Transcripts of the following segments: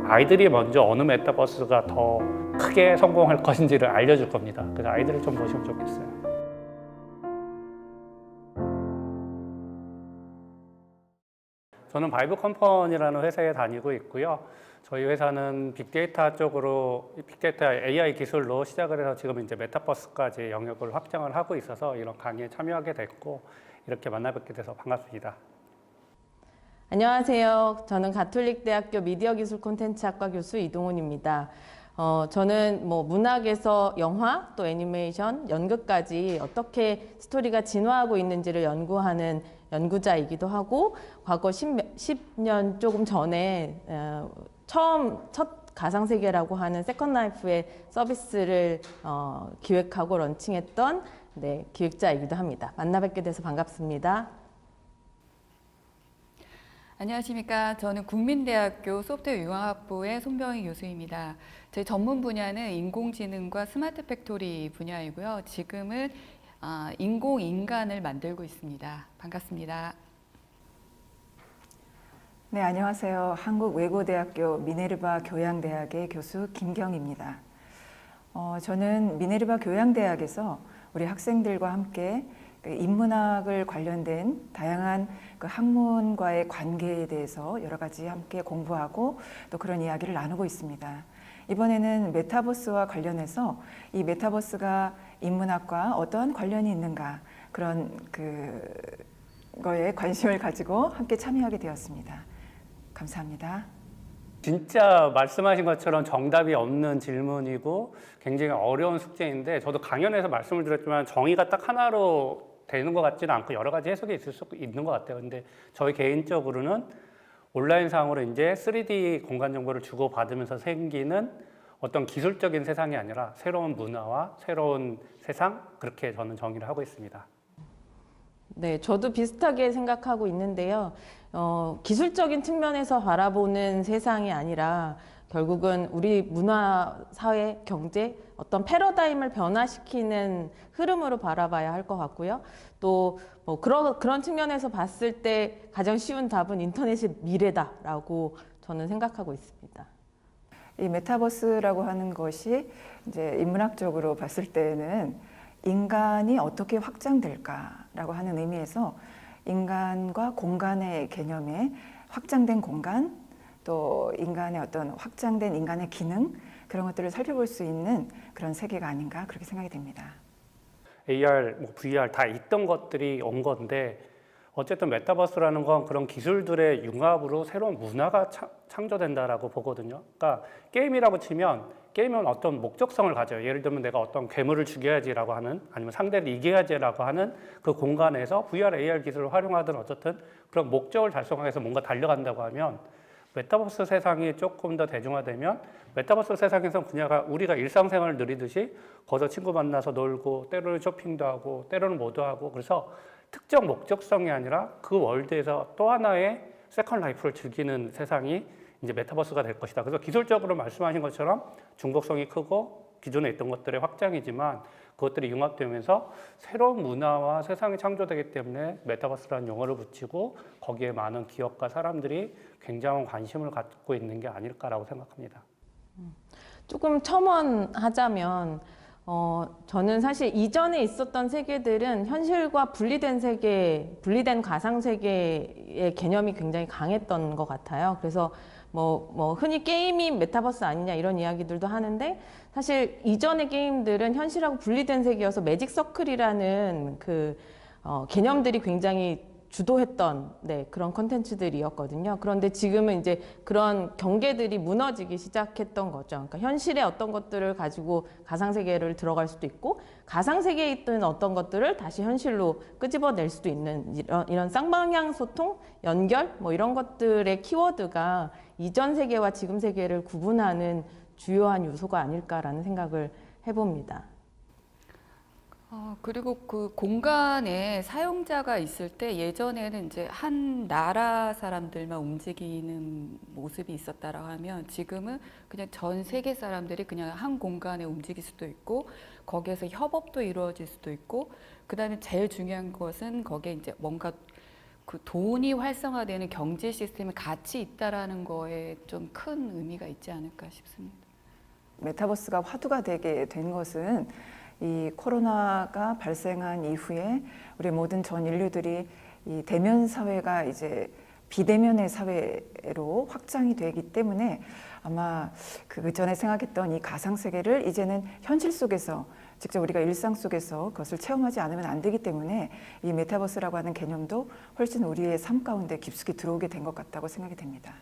아이들이 먼저 어느 메타버스가 더 크게 성공할 것인지를 알려줄 겁니다. 그래서 아이들을 좀 보시면 좋겠어요. 저는 바이브 컴퍼니라는 회사에 다니고 있고요. 저희 회사는 빅데이터 쪽으로 빅데이터 AI 기술로 시작을 해서 지금 이제 메타버스까지 영역을 확장을 하고 있어서 이런 강의에 참여하게 됐고 이렇게 만나 뵙게 돼서 반갑습니다. 안녕하세요. 저는 가톨릭대학교 미디어기술 콘텐츠학과 교수 이동훈입니다. 저는 문학에서 영화, 또 애니메이션, 연극까지 어떻게 스토리가 진화하고 있는지를 연구하는 연구자이기도 하고 과거 10년 조금 전에 첫 가상세계라고 하는 세컨라이프의 서비스를 기획하고 런칭했던 기획자이기도 합니다. 만나 뵙게 돼서 반갑습니다. 안녕하십니까. 저는 국민대학교 소프트웨어 융합학부의 손병희 교수입니다. 제 전문 분야는 인공지능과 스마트 팩토리 분야이고요. 지금은 인공인간을 만들고 있습니다. 반갑습니다. 네, 안녕하세요. 한국외고대학교 미네르바 교양대학의 교수 김경입니다. 저는 미네르바 교양대학에서 우리 학생들과 함께 인문학을 관련된 다양한 학문과의 관계에 대해서 여러 가지 함께 공부하고 또 그런 이야기를 나누고 있습니다. 이번에는 메타버스와 관련해서 이 메타버스가 인문학과 어떠한 관련이 있는가 그런 거에 관심을 가지고 함께 참여하게 되었습니다. 감사합니다. 진짜 말씀하신 것처럼 정답이 없는 질문이고 굉장히 어려운 숙제인데 저도 강연에서 말씀을 드렸지만 정의가 딱 하나로 되는 것 같지는 않고 여러 가지 해석이 있을 수 있는 것 같아요. 근데 저희 개인적으로는 온라인상으로 이제 3D 공간 정보를 주고받으면서 생기는 어떤 기술적인 세상이 아니라 새로운 문화와 새로운 세상 그렇게 저는 정의를 하고 있습니다. 네, 저도 비슷하게 생각하고 있는데요. 기술적인 측면에서 바라보는 세상이 아니라 결국은 우리 문화, 사회, 경제 어떤 패러다임을 변화시키는 흐름으로 바라봐야 할 것 같고요. 또 그런 측면에서 봤을 때 가장 쉬운 답은 인터넷이 미래다라고 저는 생각하고 있습니다. 이 메타버스라고 하는 것이 이제 인문학적으로 봤을 때는 인간이 어떻게 확장될까라고 하는 의미에서 인간과 공간의 개념에 확장된 공간, 또 인간의 어떤 확장된 인간의 기능 그런 것들을 살펴볼 수 있는 그런 세계가 아닌가 그렇게 생각이 됩니다. AR, VR 다 있던 것들이 온 건데 어쨌든 메타버스라는 건 그런 기술들의 융합으로 새로운 문화가 창조된다라고 보거든요. 그러니까 게임이라고 치면 게임은 어떤 목적성을 가져요. 예를 들면 내가 어떤 괴물을 죽여야지라고 하는 아니면 상대를 이겨야지라고 하는 그 공간에서 VR, AR 기술을 활용하든 어쨌든 그런 목적을 달성하기 위해서 뭔가 달려간다고 하면 메타버스 세상이 조금 더 대중화되면 메타버스 세상에서 그냥 우리가 일상생활을 누리듯이 거기서 친구 만나서 놀고 때로는 쇼핑도 하고 때로는 뭐도 하고 그래서 특정 목적성이 아니라 그 월드에서 또 하나의 세컨 라이프를 즐기는 세상이 이제 메타버스가 될 것이다. 그래서 기술적으로 말씀하신 것처럼 중복성이 크고 기존에 있던 것들의 확장이지만 그것들이 융합되면서 새로운 문화와 세상이 창조되기 때문에 메타버스라는 용어를 붙이고 거기에 많은 기업과 사람들이 굉장한 관심을 갖고 있는 게 아닐까라고 생각합니다. 조금 첨언하자면 저는 사실 이전에 있었던 세계들은 현실과 분리된 세계, 분리된 가상 세계의 개념이 굉장히 강했던 것 같아요. 그래서 흔히 게임이 메타버스 아니냐 이런 이야기들도 하는데 사실 이전의 게임들은 현실하고 분리된 세계여서 매직 서클이라는 개념들이 굉장히 주도했던 그런 콘텐츠들이었거든요. 그런데 지금은 이제 그런 경계들이 무너지기 시작했던 거죠. 그러니까 현실의 어떤 것들을 가지고 가상세계를 들어갈 수도 있고 가상세계에 있던 어떤 것들을 다시 현실로 끄집어낼 수도 있는 이런 쌍방향 소통, 연결 이런 것들의 키워드가 이전 세계와 지금 세계를 구분하는 주요한 요소가 아닐까라는 생각을 해봅니다. 그리고 그 공간에 사용자가 있을 때 예전에는 이제 한 나라 사람들만 움직이는 모습이 있었다라고 하면 지금은 그냥 전 세계 사람들이 그냥 한 공간에 움직일 수도 있고 거기에서 협업도 이루어질 수도 있고 그다음에 제일 중요한 것은 거기에 이제 뭔가 그 돈이 활성화되는 경제 시스템이 같이 있다라는 거에 좀 큰 의미가 있지 않을까 싶습니다. 메타버스가 화두가 되게 된 것은 이 코로나가 발생한 이후에 우리 모든 전 인류들이 이 대면 사회가 이제 비대면의 사회로 확장이 되기 때문에 아마 그 전에 생각했던 이 가상 세계를 이제는 현실 속에서 직접 우리가 일상 속에서 그것을 체험하지 않으면 안 되기 때문에 이 메타버스라고 하는 개념도 훨씬 우리의 삶 가운데 깊숙이 들어오게 된 것 같다고 생각이 됩니다.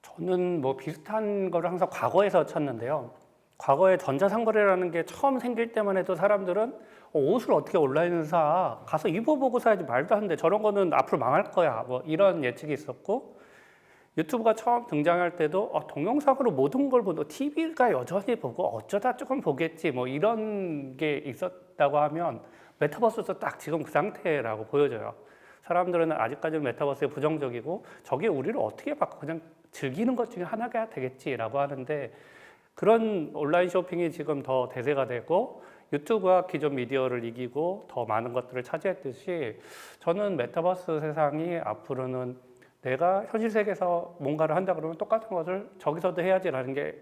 저는 뭐 비슷한 거를 항상 과거에서 찾는데요. 과거에 전자상거래라는 게 처음 생길 때만 해도 사람들은 옷을 어떻게 온라인에서 사? 가서 입어보고 사야지. 말도 안 돼. 저런 거는 앞으로 망할 거야. 뭐 이런 예측이 있었고, 유튜브가 처음 등장할 때도 동영상으로 모든 걸 보고 TV가 여전히 보고 어쩌다 조금 보겠지. 뭐 이런 게 있었다고 하면 메타버스도 딱 지금 그 상태라고 보여져요. 사람들은 아직까지는 메타버스에 부정적이고 저게 우리를 어떻게 바꿔 그냥 즐기는 것 중에 하나가 되겠지라고 하는데, 그런 온라인 쇼핑이 지금 더 대세가 되고 유튜브가 기존 미디어를 이기고 더 많은 것들을 차지했듯이, 저는 메타버스 세상이 앞으로는 내가 현실 세계에서 뭔가를 한다 그러면 똑같은 것을 저기서도 해야지라는 게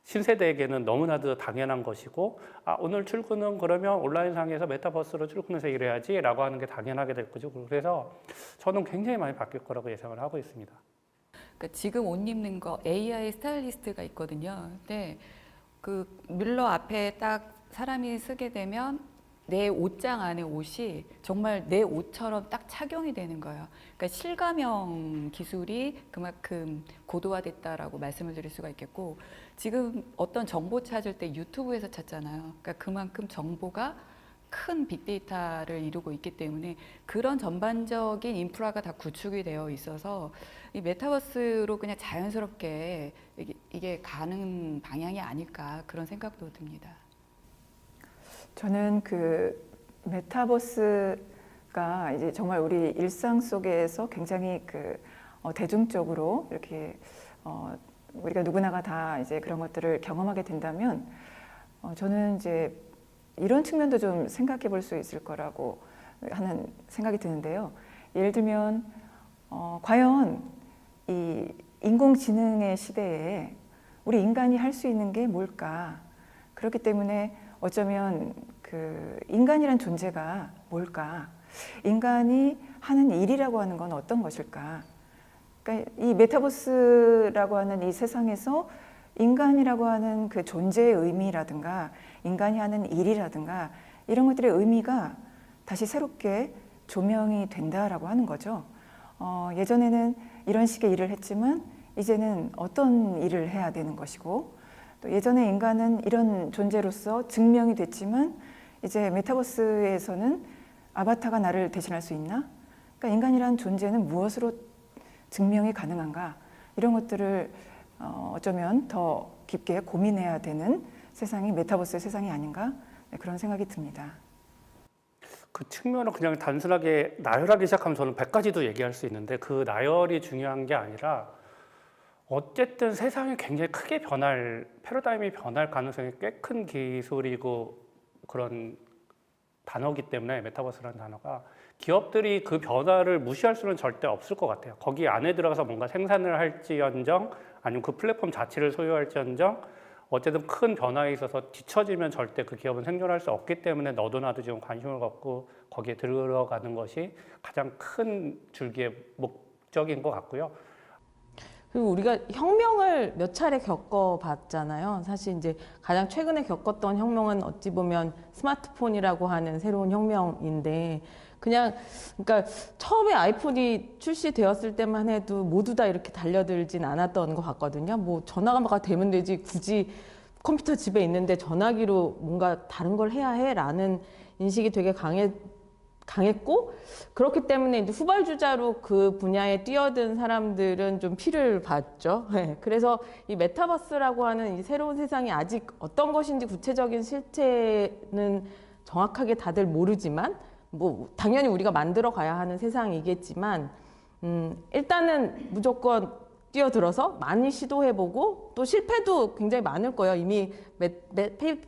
신세대에게는 너무나도 당연한 것이고, 오늘 출근은 그러면 온라인상에서 메타버스로 출근해서 일해야지라고 하는 게 당연하게 될 거죠. 그래서 저는 굉장히 많이 바뀔 거라고 예상을 하고 있습니다. 그러니까 지금 옷 입는 거 AI 스타일리스트가 있거든요. 근데 그 밀러 앞에 딱 사람이 쓰게 되면 내 옷장 안에 옷이 정말 내 옷처럼 딱 착용이 되는 거예요. 그러니까 실감형 기술이 그만큼 고도화됐다라고 말씀을 드릴 수가 있겠고, 지금 어떤 정보 찾을 때 유튜브에서 찾잖아요. 그러니까 그만큼 정보가 큰 빅데이터를 이루고 있기 때문에 그런 전반적인 인프라가 다 구축이 되어 있어서 이 메타버스로 그냥 자연스럽게 이게 가는 방향이 아닐까, 그런 생각도 듭니다. 저는 그 메타버스가 이제 정말 우리 일상 속에서 굉장히 대중적으로 이렇게 우리가 누구나가 다 이제 그런 것들을 경험하게 된다면 저는 이제 이런 측면도 좀 생각해 볼 수 있을 거라고 하는 생각이 드는데요. 예를 들면 과연 이 인공지능의 시대에 우리 인간이 할 수 있는 게 뭘까? 그렇기 때문에 어쩌면 그 인간이란 존재가 뭘까? 인간이 하는 일이라고 하는 건 어떤 것일까? 그러니까 이 메타버스라고 하는 이 세상에서 인간이라고 하는 그 존재의 의미라든가 인간이 하는 일이라든가 이런 것들의 의미가 다시 새롭게 조명이 된다라고 하는 거죠. 예전에는 이런 식의 일을 했지만 이제는 어떤 일을 해야 되는 것이고, 또 예전에 인간은 이런 존재로서 증명이 됐지만 이제 메타버스에서는 아바타가 나를 대신할 수 있나? 그러니까 인간이란 존재는 무엇으로 증명이 가능한가? 이런 것들을 어쩌면 더 깊게 고민해야 되는 세상이 메타버스의 세상이 아닌가? 네, 그런 생각이 듭니다. 그 측면을 그냥 단순하게 나열하기 시작하면 저는 100가지도 얘기할 수 있는데, 그 나열이 중요한 게 아니라 어쨌든 세상이 굉장히 크게 패러다임이 변할 가능성이 꽤 큰 기술이고 그런 단어기 때문에, 메타버스라는 단어가 기업들이 그 변화를 무시할 수는 절대 없을 것 같아요. 거기 안에 들어가서 뭔가 생산을 할지언정 아니면 그 플랫폼 자체를 소유할지언정 어쨌든 큰 변화에 있어서 뒤처지면 절대 그 기업은 생존할 수 없기 때문에 너도 나도 지금 관심을 갖고 거기에 들어가는 것이 가장 큰 줄기의 목적인 것 같고요. 그리고 우리가 혁명을 몇 차례 겪어봤잖아요. 사실 이제 가장 최근에 겪었던 혁명은 어찌 보면 스마트폰이라고 하는 새로운 혁명인데, 그러니까 처음에 아이폰이 출시되었을 때만 해도 모두 다 이렇게 달려들진 않았던 것 같거든요. 뭐 전화가 되면 되지 굳이 컴퓨터 집에 있는데 전화기로 뭔가 다른 걸 해야 해라는 인식이 되게 강했고, 그렇기 때문에 이제 후발주자로 그 분야에 뛰어든 사람들은 좀 피를 봤죠. 네. 그래서 이 메타버스라고 하는 이 새로운 세상이 아직 어떤 것인지 구체적인 실체는 정확하게 다들 모르지만, 뭐 당연히 우리가 만들어 가야 하는 세상이겠지만, 일단은 무조건 뛰어들어서 많이 시도해보고, 또 실패도 굉장히 많을 거예요. 이미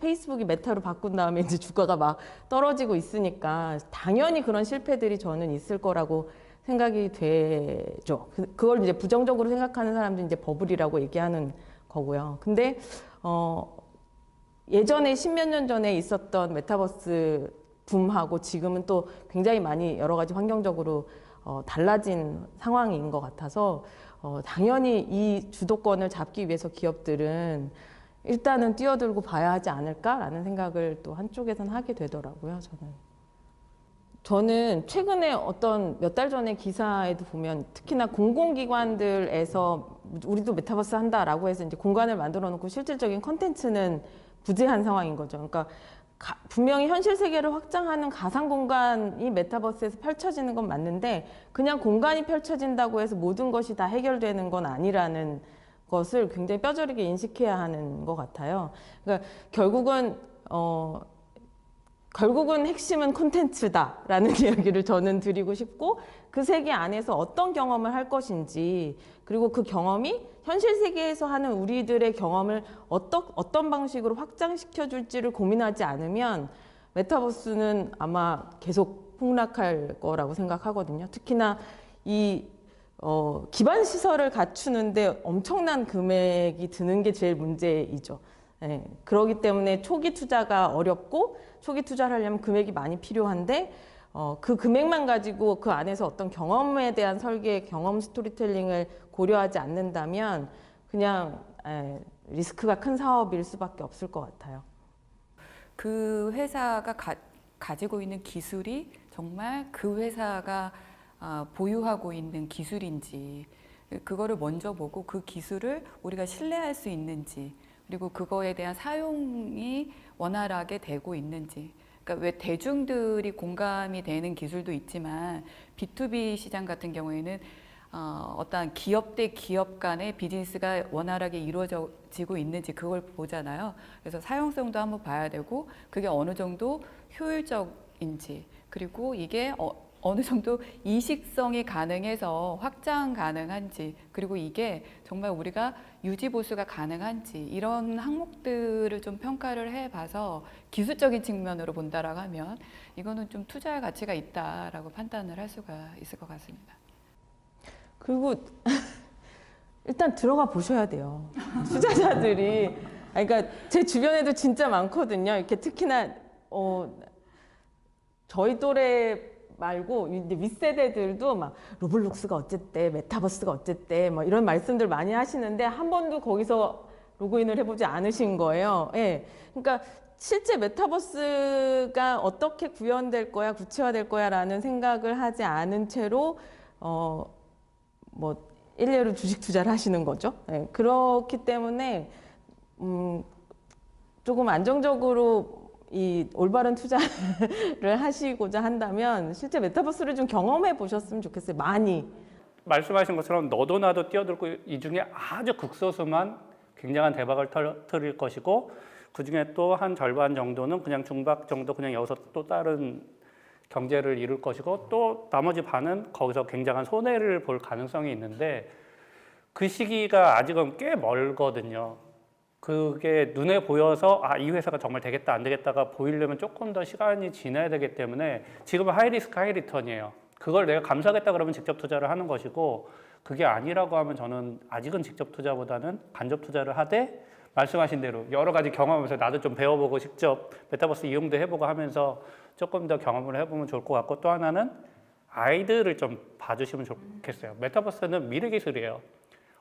페이스북이 메타로 바꾼 다음에 이제 주가가 막 떨어지고 있으니까 당연히 그런 실패들이 저는 있을 거라고 생각이 되죠. 그걸 이제 부정적으로 생각하는 사람들이 이제 버블이라고 얘기하는 거고요. 근데 예전에 10몇 년 전에 있었던 메타버스 붐하고 지금은 또 굉장히 많이 여러 가지 환경적으로 달라진 상황인 것 같아서 당연히 이 주도권을 잡기 위해서 기업들은 일단은 뛰어들고 봐야 하지 않을까라는 생각을 또 한쪽에선 하게 되더라고요, 저는 최근에 어떤 몇 달 전에 기사에도 보면 특히나 공공기관들에서 우리도 메타버스 한다라고 해서 이제 공간을 만들어 놓고 실질적인 컨텐츠는 부재한 상황인 거죠. 그러니까 분명히 현실 세계를 확장하는 가상 공간이 메타버스에서 펼쳐지는 건 맞는데 그냥 공간이 펼쳐진다고 해서 모든 것이 다 해결되는 건 아니라는 것을 굉장히 뼈저리게 인식해야 하는 것 같아요. 그러니까 결국은 핵심은 콘텐츠다라는 이야기를 저는 드리고 싶고 그 세계 안에서 어떤 경험을 할 것인지 그리고 그 경험이 현실 세계에서 하는 우리들의 경험을 어떤 방식으로 확장시켜 줄지를 고민하지 않으면 메타버스는 아마 계속 폭락할 거라고 생각하거든요. 특히나 이 기반 시설을 갖추는데 엄청난 금액이 드는 게 제일 문제이죠. 네, 그렇기 때문에 초기 투자가 어렵고 초기 투자를 하려면 금액이 많이 필요한데 그 금액만 가지고 그 안에서 어떤 경험에 대한 설계, 경험 스토리텔링을 고려하지 않는다면 그냥 리스크가 큰 사업일 수밖에 없을 것 같아요. 그 회사가 가지고 있는 기술이 정말 그 회사가 보유하고 있는 기술인지 그거를 먼저 보고 그 기술을 우리가 신뢰할 수 있는지 그리고 그거에 대한 사용이 원활하게 되고 있는지 그러니까 왜 대중들이 공감이 되는 기술도 있지만 B2B 시장 같은 경우에는 어떠한 기업 대 기업 간의 비즈니스가 원활하게 이루어지고 있는지 그걸 보잖아요. 그래서 사용성도 한번 봐야 되고 그게 어느 정도 효율적인지 그리고 이게 어느 정도 이식성이 가능해서 확장 가능한지 그리고 이게 정말 우리가 유지 보수가 가능한지 이런 항목들을 좀 평가를 해봐서 기술적인 측면으로 본다라고 하면 이거는 좀 투자할 가치가 있다라고 판단을 할 수가 있을 것 같습니다. 그리고 일단 들어가 보셔야 돼요. 투자자들이 그러니까 제 주변에도 진짜 많거든요. 이렇게 특히나 저희 또래 말고 이제 윗세대들도 막 로블록스가 어쨌대, 메타버스가 어쨌대, 뭐 이런 말씀들 많이 하시는데 한 번도 거기서 로그인을 해보지 않으신 거예요. 예, 그러니까 실제 메타버스가 어떻게 구현될 거야, 구체화될 거야라는 생각을 하지 않은 채로 뭐 일례로 주식 투자를 하시는 거죠. 예, 그렇기 때문에 조금 안정적으로 이 올바른 투자를 하시고자 한다면 실제 메타버스를 좀 경험해 보셨으면 좋겠어요. 많이. 말씀하신 것처럼 너도 나도 뛰어들고 이 중에 아주 극소수만 굉장한 대박을 터뜨릴 것이고 그 중에 또 한 절반 정도는 그냥 중박 정도 그냥 여기서 또 다른 경제를 이룰 것이고 또 나머지 반은 거기서 굉장한 손해를 볼 가능성이 있는데 그 시기가 아직은 꽤 멀거든요. 그게 눈에 보여서 이 회사가 정말 되겠다 안 되겠다가 보이려면 조금 더 시간이 지나야 되기 때문에 지금은 하이 리스크 하이 리턴이에요. 그걸 내가 감수하겠다 그러면 직접 투자를 하는 것이고 그게 아니라고 하면 저는 아직은 직접 투자보다는 간접 투자를 하되 말씀하신 대로 여러 가지 경험하면서 나도 좀 배워보고 직접 메타버스 이용도 해보고 하면서 조금 더 경험을 해보면 좋을 것 같고 또 하나는 아이들을 좀 봐주시면 좋겠어요. 메타버스는 미래 기술이에요.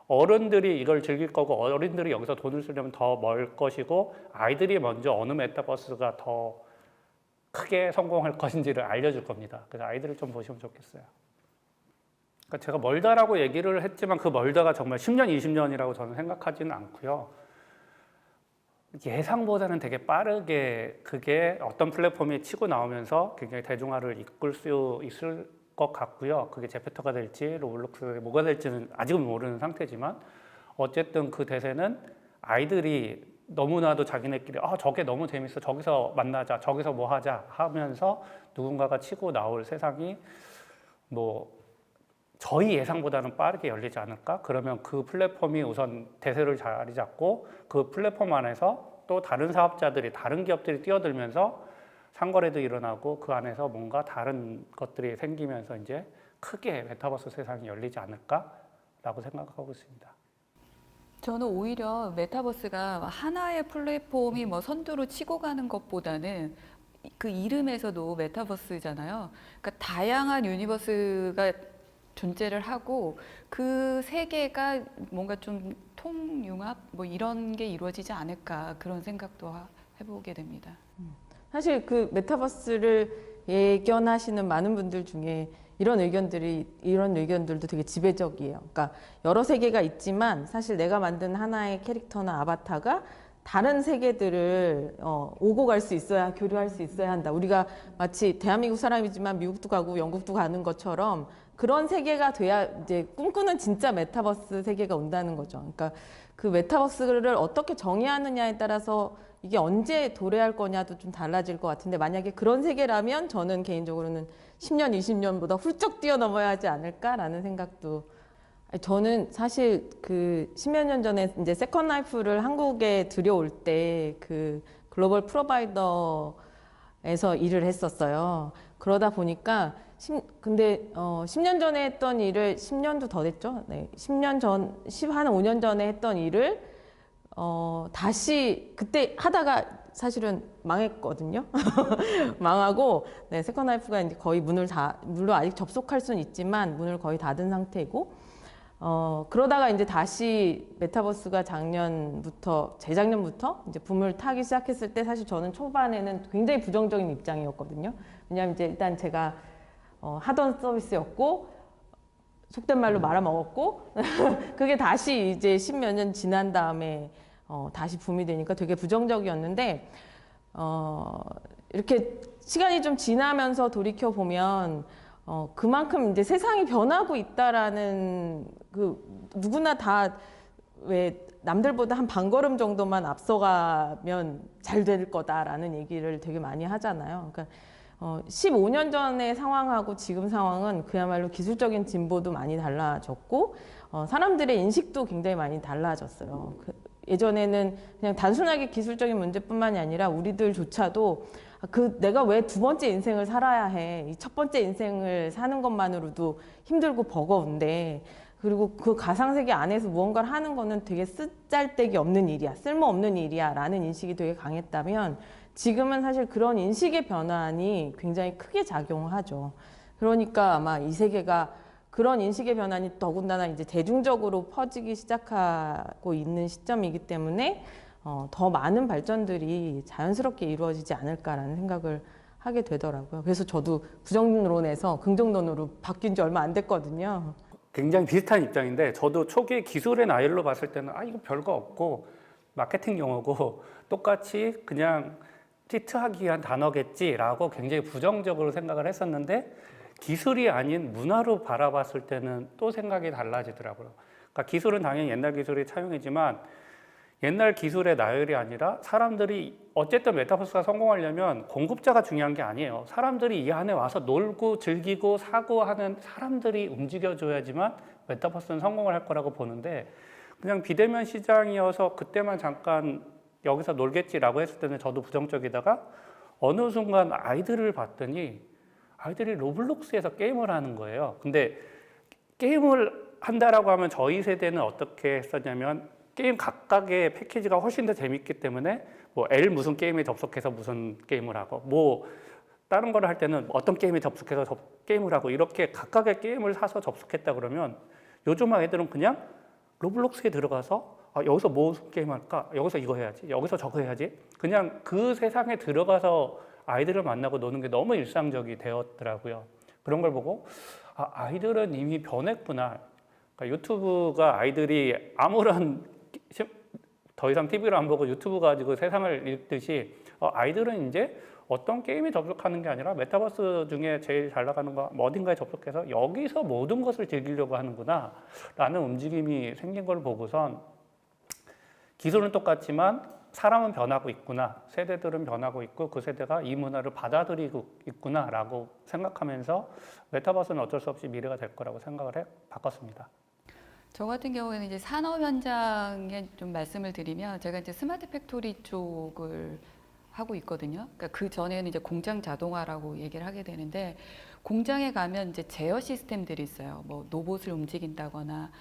어른들이 이걸 즐길 거고 어른들이 여기서 돈을 쓰려면 더 멀 것이고 아이들이 먼저 어느 메타버스가 더 크게 성공할 것인지를 알려줄 겁니다. 그래서 아이들을 좀 보시면 좋겠어요. 그러니까 제가 멀다라고 얘기를 했지만 그 멀다가 정말 10년, 20년이라고 저는 생각하지는 않고요. 예상보다는 되게 빠르게 그게 어떤 플랫폼이 치고 나오면서 굉장히 대중화를 이끌 수 있을 것 같고요. 그게 제페토가 될지 로블록스가 뭐가 될지는 아직은 모르는 상태지만 어쨌든 그 대세는 아이들이 너무나도 자기네끼리 저게 너무 재밌어 저기서 만나자 저기서 뭐 하자 하면서 누군가가 치고 나올 세상이 뭐 저희 예상보다는 빠르게 열리지 않을까? 그러면 그 플랫폼이 우선 대세를 자리 잡고 그 플랫폼 안에서 또 다른 사업자들이 다른 기업들이 뛰어들면서 상거래도 일어나고 그 안에서 뭔가 다른 것들이 생기면서 이제 크게 메타버스 세상이 열리지 않을까라고 생각하고 있습니다. 저는 오히려 메타버스가 하나의 플랫폼이 뭐 선두로 치고 가는 것보다는 그 이름에서도 메타버스잖아요. 그러니까 다양한 유니버스가 존재를 하고 그 세계가 뭔가 좀 통융합 뭐 이런 게 이루어지지 않을까 그런 생각도 해보게 됩니다. 사실 그 메타버스를 예견하시는 많은 분들 중에 이런 의견들도 되게 지배적이에요. 그러니까 여러 세계가 있지만 사실 내가 만든 하나의 캐릭터나 아바타가 다른 세계들을 오고 갈 수 있어야, 교류할 수 있어야 한다. 우리가 마치 대한민국 사람이지만 미국도 가고 영국도 가는 것처럼 그런 세계가 돼야 이제 꿈꾸는 진짜 메타버스 세계가 온다는 거죠. 그러니까 그 메타버스를 어떻게 정의하느냐에 따라서 이게 언제 도래할 거냐도 좀 달라질 것 같은데, 만약에 그런 세계라면 저는 개인적으로는 10년, 20년보다 훌쩍 뛰어넘어야 하지 않을까라는 생각도. 저는 사실 그 10몇 년 전에 이제 세컨 라이프를 한국에 들여올 때 그 글로벌 프로바이더에서 일을 했었어요. 그러다 보니까 근데 10년 전에 했던 일을 10년도 더 됐죠. 네. 10년 전, 한 5년 전에 했던 일을 다시 그때 하다가 사실은 망했거든요. 망하고, 네, 세컨 라이프가 이제 거의 물론 아직 접속할 수는 있지만 문을 거의 닫은 상태고, 그러다가 이제 다시 메타버스가 재작년부터 이제 붐을 타기 시작했을 때 사실 저는 초반에는 굉장히 부정적인 입장이었거든요. 왜냐하면 이제 일단 제가 하던 서비스였고, 속된 말로 말아먹었고, 그게 다시 이제 10몇 년 지난 다음에 다시 붐이 되니까 되게 부정적이었는데, 이렇게 시간이 좀 지나면서 돌이켜 보면 그만큼 이제 세상이 변하고 있다라는, 누구나 다 왜 남들보다 한 반걸음 정도만 앞서가면 잘 될 거다라는 얘기를 되게 많이 하잖아요. 그러니까 15년 전의 상황하고 지금 상황은 그야말로 기술적인 진보도 많이 달라졌고, 사람들의 인식도 굉장히 많이 달라졌어요. 예전에는 그냥 단순하게 기술적인 문제뿐만이 아니라 우리들조차도 내가 왜 두 번째 인생을 살아야 해. 이 첫 번째 인생을 사는 것만으로도 힘들고 버거운데, 그리고 그 가상세계 안에서 무언가를 하는 거는 되게 쓰잘데기 없는 일이야. 쓸모없는 일이야. 라는 인식이 되게 강했다면, 지금은 사실 그런 인식의 변환이 굉장히 크게 작용하죠. 그러니까 아마 이 세계가 그런 인식의 변환이 더군다나 이제 대중적으로 퍼지기 시작하고 있는 시점이기 때문에 더 많은 발전들이 자연스럽게 이루어지지 않을까라는 생각을 하게 되더라고요. 그래서 저도 부정론에서 긍정론으로 바뀐 지 얼마 안 됐거든요. 굉장히 비슷한 입장인데, 저도 초기에 기술의 나열로 봤을 때는 이거 별거 없고 마케팅 용어고 똑같이 그냥 트위트하기 위한 단어겠지라고 굉장히 부정적으로 생각을 했었는데, 기술이 아닌 문화로 바라봤을 때는 또 생각이 달라지더라고요. 그러니까 기술은 당연히 옛날 기술이 차용이지만 옛날 기술의 나열이 아니라 사람들이 어쨌든 메타버스가 성공하려면 공급자가 중요한 게 아니에요. 사람들이 이 안에 와서 놀고 즐기고 사고 하는 사람들이 움직여줘야지만 메타버스는 성공을 할 거라고 보는데, 그냥 비대면 시장이어서 그때만 잠깐 여기서 놀겠지라고 했을 때는 저도 부정적이다가 어느 순간 아이들을 봤더니 아이들이 로블록스에서 게임을 하는 거예요. 근데 게임을 한다라고 하면 저희 세대는 어떻게 했었냐면, 게임 각각의 패키지가 훨씬 더 재밌기 때문에 뭐 L 무슨 게임에 접속해서 무슨 게임을 하고, 뭐 다른 거를 할 때는 어떤 게임에 접속해서 게임을 하고, 이렇게 각각의 게임을 사서 접속했다 그러면 요즘 아이들은 그냥 로블록스에 들어가서 여기서 무슨 게임 할까? 여기서 이거 해야지. 여기서 저거 해야지. 그냥 그 세상에 들어가서 아이들을 만나고 노는 게 너무 일상적이 되었더라고요. 그런 걸 보고 아이들은 이미 변했구나. 그러니까 유튜브가 아이들이 아무런 더 이상 TV를 안 보고 유튜브 가지고 세상을 읽듯이 아이들은 이제 어떤 게임에 접속하는 게 아니라 메타버스 중에 제일 잘 나가는 거 어딘가에 접속해서 여기서 모든 것을 즐기려고 하는구나 라는 움직임이 생긴 걸 보고선 기술은 똑같지만 사람은 변하고 있구나, 세대들은 변하고 있고 그 세대가 이 문화를 받아들이고 있구나 라고 생각하면서 메타버스는 어쩔 수 없이 미래가 될 거라고 생각을 바꿨습니다. 저 같은 경우에는 이제 산업 현장에 좀 말씀을 드리면, 제가 이제 스마트 팩토리 쪽을 하고 있거든요. 그러니까 그 전에는 이제 공장 자동화라고 얘기를 하게 되는데, 공장에 가면 이제 제어 시스템들이 있어요. 뭐 로봇을 움직인다거나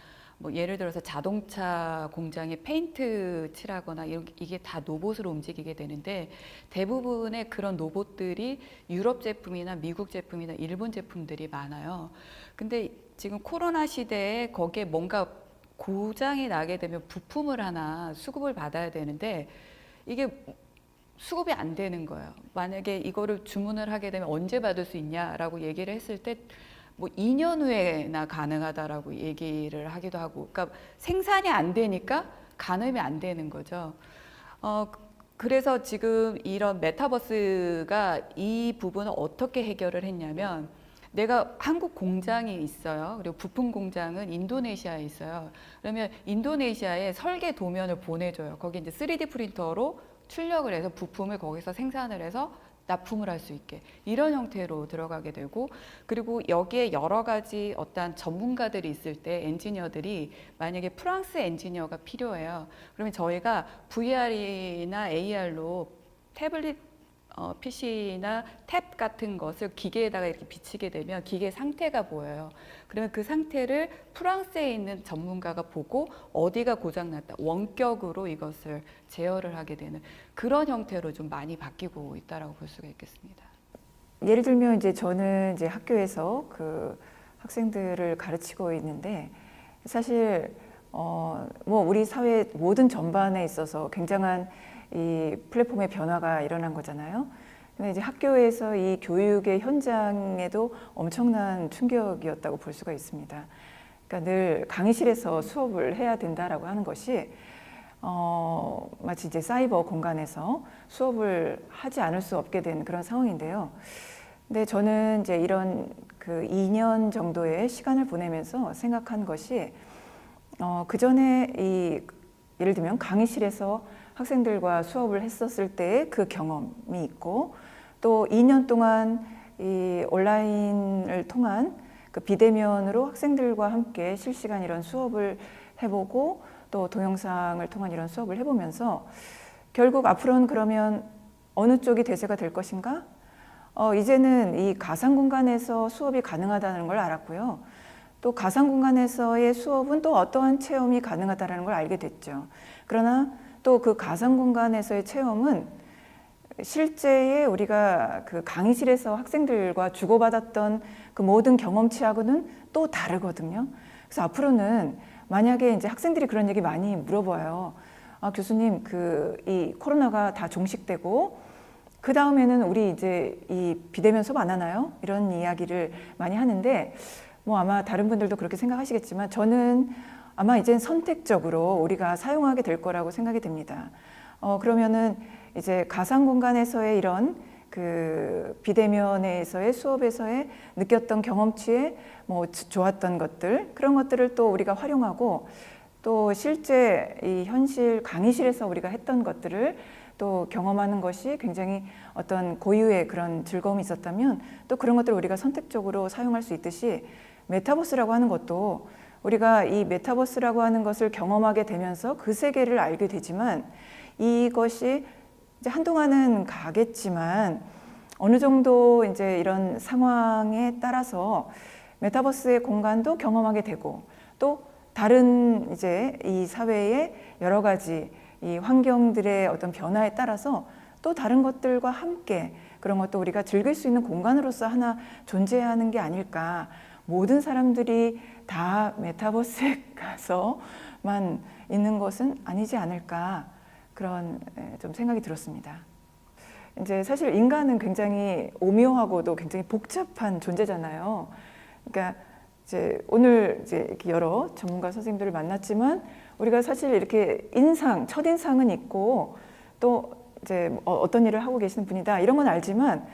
뭐 예를 들어서 자동차 공장에 페인트 칠하거나 이게 다 로봇으로 움직이게 되는데 대부분의 그런 로봇들이 유럽 제품이나 미국 제품이나 일본 제품들이 많아요. 근데 지금 코로나 시대에 거기에 뭔가 고장이 나게 되면 부품을 하나 수급을 받아야 되는데 이게 수급이 안 되는 거예요. 만약에 이거를 주문을 하게 되면 언제 받을 수 있냐라고 얘기를 했을 때 뭐 2년 후에나 가능하다라고 얘기를 하기도 하고, 그러니까 생산이 안 되니까 가늠이 안 되는 거죠. 그래서 지금 이런 메타버스가 이 부분을 어떻게 해결을 했냐면, 내가 한국 공장이 있어요. 그리고 부품 공장은 인도네시아에 있어요. 그러면 인도네시아에 설계 도면을 보내줘요. 거기 이제 3D 프린터로 출력을 해서 부품을 거기서 생산을 해서 납품을 할 수 있게, 이런 형태로 들어가게 되고, 그리고 여기에 여러 가지 어떤 전문가들이 있을 때 엔지니어들이 만약에 프랑스 엔지니어가 필요해요. 그러면 저희가 VR이나 AR로 태블릿 PC나 탭 같은 것을 기계에다가 이렇게 비치게 되면 기계 상태가 보여요. 그러면 그 상태를 프랑스에 있는 전문가가 보고 어디가 고장났다, 원격으로 이것을 제어를 하게 되는 그런 형태로 좀 많이 바뀌고 있다라고 볼 수가 있겠습니다. 예를 들면 이제 저는 이제 학교에서 그 학생들을 가르치고 있는데 사실 뭐 우리 사회 모든 전반에 있어서 굉장한 이 플랫폼의 변화가 일어난 거잖아요. 근데 이제 학교에서 이 교육의 현장에도 엄청난 충격이었다고 볼 수가 있습니다. 그러니까 늘 강의실에서 수업을 해야 된다라고 하는 것이 마치 이제 사이버 공간에서 수업을 하지 않을 수 없게 된 그런 상황인데요. 근데 저는 이제 이런 그 2년 정도의 시간을 보내면서 생각한 것이 그 전에 예를 들면 강의실에서 학생들과 수업을 했었을 때의 그 경험이 있고, 또 2년 동안 이 온라인을 통한 그 비대면으로 학생들과 함께 실시간 이런 수업을 해보고 또 동영상을 통한 이런 수업을 해보면서 결국 앞으로는 그러면 어느 쪽이 대세가 될 것인가? 이제는 이 가상 공간에서 수업이 가능하다는 걸 알았고요. 또 가상 공간에서의 수업은 또 어떠한 체험이 가능하다는 걸 알게 됐죠. 그러나 또 그 가상 공간에서의 체험은 실제의 우리가 그 강의실에서 학생들과 주고받았던 그 모든 경험치하고는 또 다르거든요. 그래서 앞으로는 만약에 이제 학생들이 그런 얘기 많이 물어봐요. 교수님, 이 코로나가 다 종식되고 그 다음에는 우리 이제 이 비대면 수업 안 하나요? 이런 이야기를 많이 하는데, 뭐 아마 다른 분들도 그렇게 생각하시겠지만 저는 아마 이젠 선택적으로 우리가 사용하게 될 거라고 생각이 됩니다. 그러면은 이제 가상 공간에서의 이런 그 비대면에서의 수업에서의 느꼈던 경험치에 뭐 좋았던 것들, 그런 것들을 또 우리가 활용하고, 또 실제 이 현실 강의실에서 우리가 했던 것들을 또 경험하는 것이 굉장히 어떤 고유의 그런 즐거움이 있었다면 또 그런 것들을 우리가 선택적으로 사용할 수 있듯이, 메타버스라고 하는 것도 우리가 이 메타버스라고 하는 것을 경험하게 되면서 그 세계를 알게 되지만, 이것이 이제 한동안은 가겠지만 어느 정도 이제 이런 상황에 따라서 메타버스의 공간도 경험하게 되고, 또 다른 이제 이 사회의 여러 가지 이 환경들의 어떤 변화에 따라서 또 다른 것들과 함께 그런 것도 우리가 즐길 수 있는 공간으로서 하나 존재하는 게 아닐까. 모든 사람들이 다 메타버스에 가서만 있는 것은 아니지 않을까, 그런 좀 생각이 들었습니다. 이제 사실 인간은 굉장히 오묘하고도 굉장히 복잡한 존재잖아요. 그러니까 이제 오늘 이제 이렇게 여러 전문가 선생님들을 만났지만 우리가 사실 이렇게 첫인상은 있고, 또 이제 어떤 일을 하고 계시는 분이다 이런 건 알지만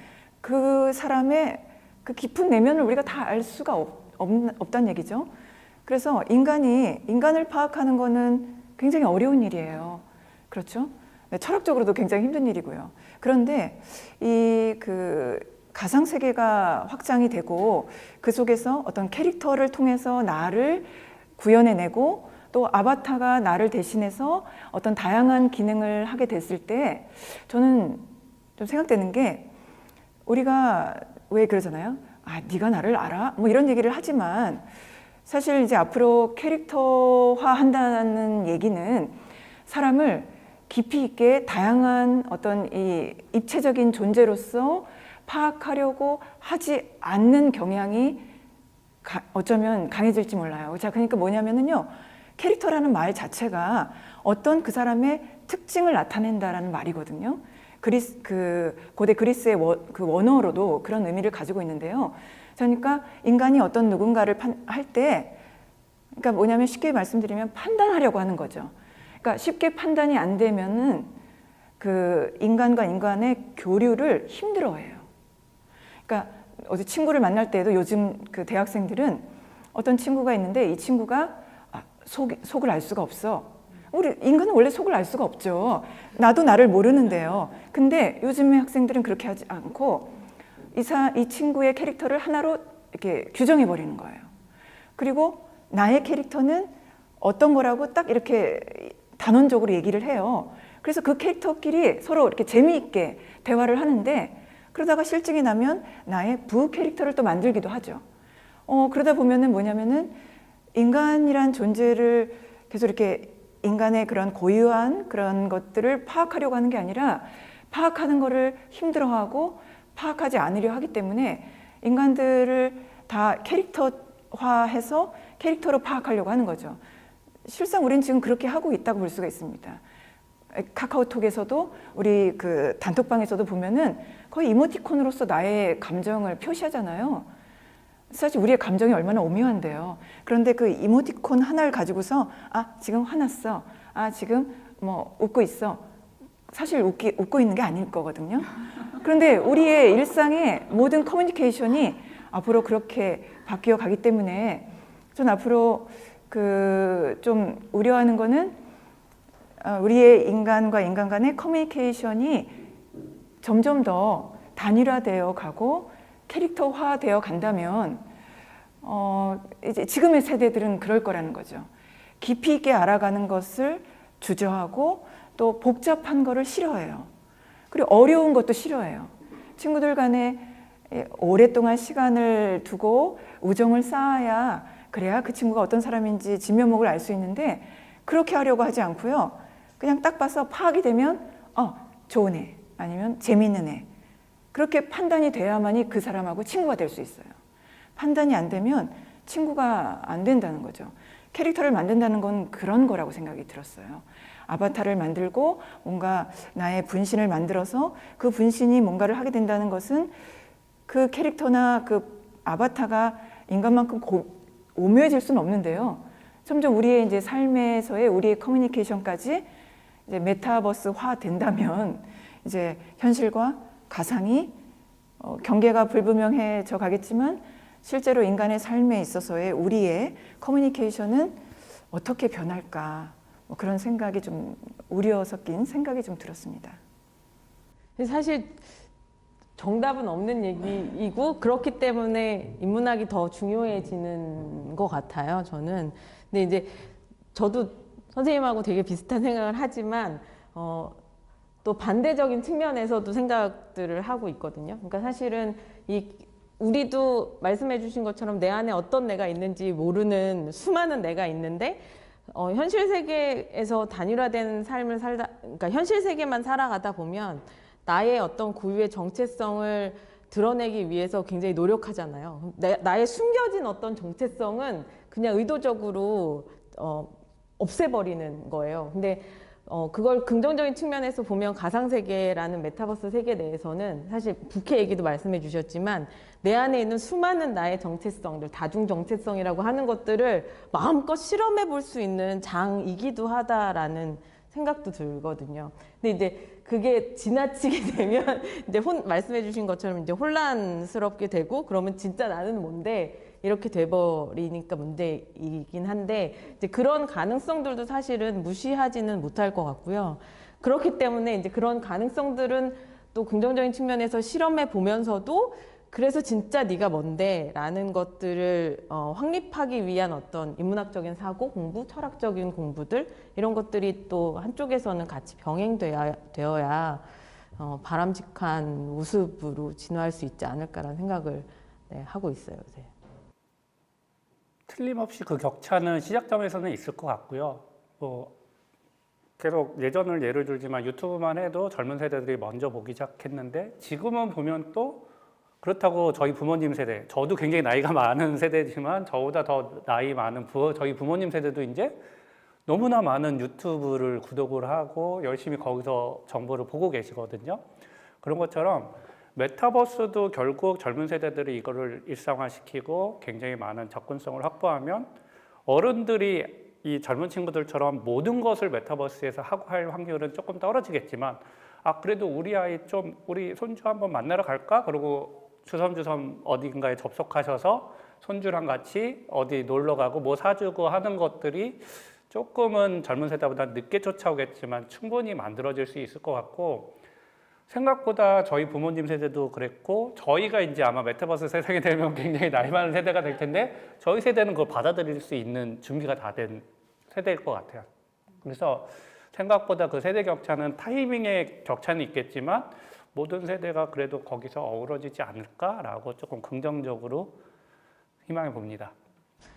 그 사람의 그 깊은 내면을 우리가 다 알 수가 없다는 얘기죠. 그래서 인간을 파악하는 거는 굉장히 어려운 일이에요. 그렇죠? 네, 철학적으로도 굉장히 힘든 일이고요. 그런데 그 가상 세계가 확장이 되고 그 속에서 어떤 캐릭터를 통해서 나를 구현해내고, 또 아바타가 나를 대신해서 어떤 다양한 기능을 하게 됐을 때 저는 좀 생각되는 게, 우리가 왜 그러잖아요. 아, 네가 나를 알아? 뭐 이런 얘기를 하지만 사실 이제 앞으로 캐릭터화 한다는 얘기는 사람을 깊이 있게 다양한 어떤 이 입체적인 존재로서 파악하려고 하지 않는 경향이 어쩌면 강해질지 몰라요. 자, 그러니까 뭐냐면은요, 캐릭터라는 말 자체가 어떤 그 사람의 특징을 나타낸다라는 말이거든요. 고대 그리스의 그 원어로도 그런 의미를 가지고 있는데요. 그러니까 인간이 어떤 누군가를 할 때, 그러니까 뭐냐면 쉽게 말씀드리면 판단하려고 하는 거죠. 그러니까 쉽게 판단이 안 되면은 그 인간과 인간의 교류를 힘들어해요. 그러니까 어디 친구를 만날 때에도 요즘 그 대학생들은 어떤 친구가 있는데 이 친구가 속을 알 수가 없어. 우리 인간은 원래 속을 알 수가 없죠. 나도 나를 모르는데요. 근데 요즘의 학생들은 그렇게 하지 않고 이 친구의 캐릭터를 하나로 이렇게 규정해 버리는 거예요. 그리고 나의 캐릭터는 어떤 거라고 딱 이렇게 단언적으로 얘기를 해요. 그래서 그 캐릭터끼리 서로 이렇게 재미있게 대화를 하는데 그러다가 실증이 나면 나의 부 캐릭터를 또 만들기도 하죠. 그러다 보면은 뭐냐면은 인간이란 존재를 계속 이렇게 인간의 그런 고유한 그런 것들을 파악하려고 하는 게 아니라 파악하는 거를 힘들어하고 파악하지 않으려 하기 때문에 인간들을 다 캐릭터화해서 캐릭터로 파악하려고 하는 거죠. 실상 우리는 지금 그렇게 하고 있다고 볼 수가 있습니다. 카카오톡에서도 우리 그 단톡방에서도 보면은 거의 이모티콘으로서 나의 감정을 표시하잖아요. 사실 우리의 감정이 얼마나 오묘한데요. 그런데 그 이모티콘 하나를 가지고서 지금 화났어. 지금 뭐 웃고 있어. 사실 웃고 있는 게 아닐 거거든요. 그런데 우리의 일상의 모든 커뮤니케이션이 앞으로 그렇게 바뀌어 가기 때문에 전 앞으로 그 좀 우려하는 거는 우리의 인간과 인간 간의 커뮤니케이션이 점점 더 단일화되어 가고 캐릭터화되어 간다면 이제 지금의 세대들은 그럴 거라는 거죠. 깊이 있게 알아가는 것을 주저하고 또 복잡한 거를 싫어해요. 그리고 어려운 것도 싫어해요. 친구들 간에 오랫동안 시간을 두고 우정을 쌓아야 그래야 그 친구가 어떤 사람인지 진면목을 알 수 있는데 그렇게 하려고 하지 않고요. 그냥 딱 봐서 파악이 되면 좋은 애 아니면 재미있는 애 그렇게 판단이 돼야만이 그 사람하고 친구가 될 수 있어요. 판단이 안 되면 친구가 안 된다는 거죠. 캐릭터를 만든다는 건 그런 거라고 생각이 들었어요. 아바타를 만들고 뭔가 나의 분신을 만들어서 그 분신이 뭔가를 하게 된다는 것은 그 캐릭터나 그 아바타가 인간만큼 오묘해질 수는 없는데요. 점점 우리의 이제 삶에서의 우리의 커뮤니케이션까지 이제 메타버스화 된다면 이제 현실과 가상이 경계가 불분명해져 가겠지만 실제로 인간의 삶에 있어서의 우리의 커뮤니케이션은 어떻게 변할까 뭐 그런 생각이 좀 우려 섞인 생각이 좀 들었습니다. 사실 정답은 없는 얘기이고 그렇기 때문에 인문학이 더 중요해지는 것 같아요. 저는. 근데 이제 저도 선생님하고 되게 비슷한 생각을 하지만 또 반대적인 측면에서도 생각들을 하고 있거든요. 그러니까 사실은 우리도 말씀해 주신 것처럼 내 안에 어떤 내가 있는지 모르는 수많은 내가 있는데 현실 세계에서 단일화된 삶을 그러니까 현실 세계만 살아가다 보면 나의 어떤 고유의 정체성을 드러내기 위해서 굉장히 노력하잖아요. 나의 숨겨진 어떤 정체성은 그냥 의도적으로 없애버리는 거예요. 근데 그걸 긍정적인 측면에서 보면 가상세계라는 메타버스 세계 내에서는 사실 부캐 얘기도 말씀해 주셨지만 내 안에 있는 수많은 나의 정체성들, 다중 정체성이라고 하는 것들을 마음껏 실험해 볼 수 있는 장이기도 하다라는 생각도 들거든요. 근데 이제 그게 지나치게 되면 이제 말씀해 주신 것처럼 이제 혼란스럽게 되고 그러면 진짜 나는 뭔데 이렇게 돼버리니까 문제이긴 한데 이제 그런 가능성들도 사실은 무시하지는 못할 것 같고요. 그렇기 때문에 이제 그런 가능성들은 또 긍정적인 측면에서 실험해 보면서도 그래서 진짜 네가 뭔데 라는 것들을 확립하기 위한 어떤 인문학적인 사고 공부, 철학적인 공부들 이런 것들이 또 한쪽에서는 같이 병행되어야 바람직한 모습으로 진화할 수 있지 않을까라는 생각을 네, 하고 있어요, 요새. 틀림없이 그 격차는 시작점에서는 있을 것 같고요. 뭐 계속 예전을 예를 들지만 유튜브만 해도 젊은 세대들이 먼저 보기 시작했는데 지금은 보면 또 그렇다고 저희 부모님 세대, 저도 굉장히 나이가 많은 세대지만 저보다 더 나이 많은 저희 부모님 세대도 이제 너무나 많은 유튜브를 구독을 하고 열심히 거기서 정보를 보고 계시거든요. 그런 것처럼 메타버스도 결국 젊은 세대들이 이거를 일상화시키고 굉장히 많은 접근성을 확보하면 어른들이 이 젊은 친구들처럼 모든 것을 메타버스에서 하고 할 확률은 조금 떨어지겠지만 그래도 우리 아이 좀 우리 손주 한번 만나러 갈까? 그러고 주섬주섬 어딘가에 접속하셔서 손주랑 같이 어디 놀러 가고 뭐 사주고 하는 것들이 조금은 젊은 세대보다 늦게 쫓아오겠지만 충분히 만들어질 수 있을 것 같고 생각보다 저희 부모님 세대도 그랬고 저희가 이제 아마 메타버스 세상이 되면 굉장히 나이 많은 세대가 될 텐데 저희 세대는 그걸 받아들일 수 있는 준비가 다 된 세대일 것 같아요. 그래서 생각보다 그 세대 격차는 타이밍의 격차는 있겠지만 모든 세대가 그래도 거기서 어우러지지 않을까라고 조금 긍정적으로 희망해 봅니다.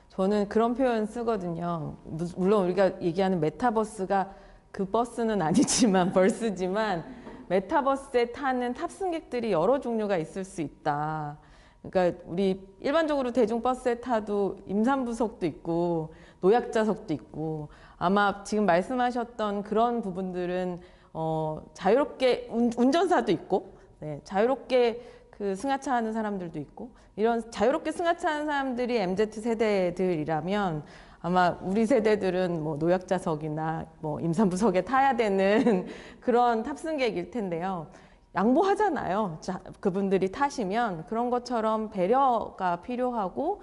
저는 그런 표현 쓰거든요. 물론 우리가 얘기하는 메타버스가 그 버스는 아니지만 버스지만 메타버스에 타는 탑승객들이 여러 종류가 있을 수 있다. 그러니까 우리 일반적으로 대중버스에 타도 임산부석도 있고 노약자석도 있고 아마 지금 말씀하셨던 그런 부분들은 자유롭게 운전사도 있고 네, 자유롭게 그 승하차 하는 사람들도 있고 이런 자유롭게 승하차 하는 사람들이 MZ 세대들이라면 아마 우리 세대들은 뭐 노약자석이나 뭐 임산부석에 타야 되는 그런 탑승객일 텐데요. 양보하잖아요. 그분들이 타시면 그런 것처럼 배려가 필요하고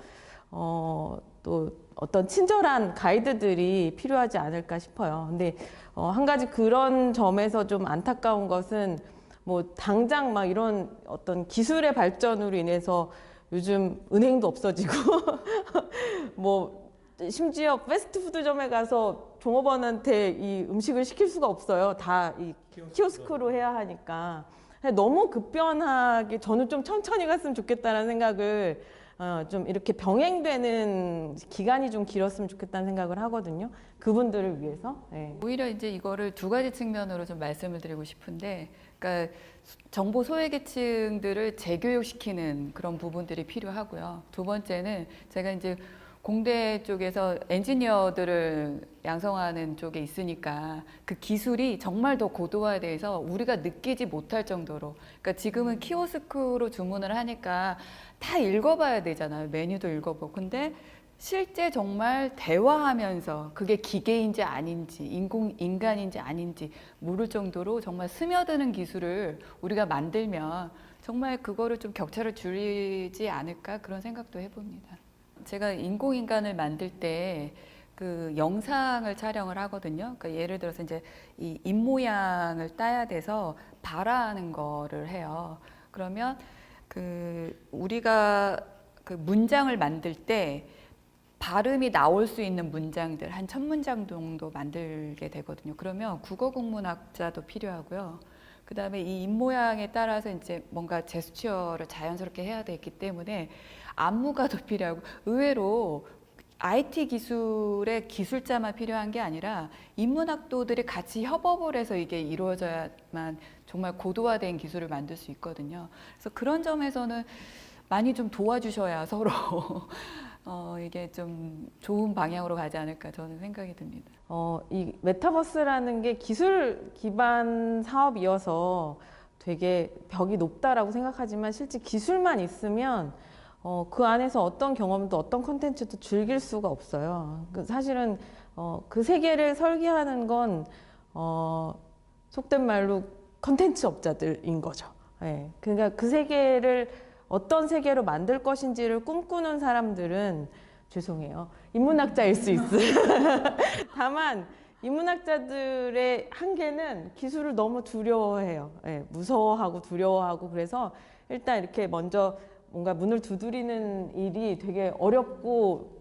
또 어떤 친절한 가이드들이 필요하지 않을까 싶어요. 근데 한 가지 그런 점에서 좀 안타까운 것은 뭐 당장 막 이런 어떤 기술의 발전으로 인해서 요즘 은행도 없어지고 뭐 심지어 패스트푸드점에 가서 종업원한테 이 음식을 시킬 수가 없어요. 다 이 키오스크로 해야 하니까. 너무 급변하게 저는 좀 천천히 갔으면 좋겠다는 생각을 좀 이렇게 병행되는 기간이 좀 길었으면 좋겠다는 생각을 하거든요. 그분들을 위해서. 네. 오히려 이제 이거를 두 가지 측면으로 좀 말씀을 드리고 싶은데, 그러니까 정보 소외계층들을 재교육시키는 그런 부분들이 필요하고요. 두 번째는 제가 이제 공대 쪽에서 엔지니어들을 양성하는 쪽에 있으니까 그 기술이 정말 더 고도화돼서 우리가 느끼지 못할 정도로, 그러니까 지금은 키오스크로 주문을 하니까 다 읽어봐야 되잖아요. 메뉴도 읽어보고. 근데 실제 정말 대화하면서 그게 기계인지 아닌지 인간인지 아닌지 모를 정도로 정말 스며드는 기술을 우리가 만들면 정말 그거를 좀 격차를 줄이지 않을까 그런 생각도 해봅니다. 제가 인공인간을 만들 때 그 영상을 촬영을 하거든요. 그러니까 예를 들어서 이제 이 입모양을 따야 돼서 발화하는 거를 해요. 그러면 그 우리가 그 문장을 만들 때 발음이 나올 수 있는 문장들 한 1000문장 정도 만들게 되거든요. 그러면 국어국문학자도 필요하고요. 그 다음에 이 입모양에 따라서 이제 뭔가 제스처를 자연스럽게 해야 되기 때문에 안무가도 필요하고, 의외로 IT 기술의 기술자만 필요한 게 아니라 인문학도들이 같이 협업을 해서 이게 이루어져야만 정말 고도화된 기술을 만들 수 있거든요. 그래서 그런 점에서는 많이 좀 도와주셔야 서로 이게 좀 좋은 방향으로 가지 않을까 저는 생각이 듭니다. 이 메타버스라는 게 기술 기반 사업이어서 되게 벽이 높다라고 생각하지만 실제 기술만 있으면 그 안에서 어떤 경험도 어떤 콘텐츠도 즐길 수가 없어요. 사실은 그 세계를 설계하는 건 속된 말로 콘텐츠 업자들인 거죠. 네. 그러니까 그 세계를 어떤 세계로 만들 것인지를 꿈꾸는 사람들은 죄송해요. 인문학자일 수 있어요. 다만 인문학자들의 한계는 기술을 너무 두려워해요. 네, 무서워하고 두려워하고 그래서 일단 이렇게 먼저 뭔가 문을 두드리는 일이 되게 어렵고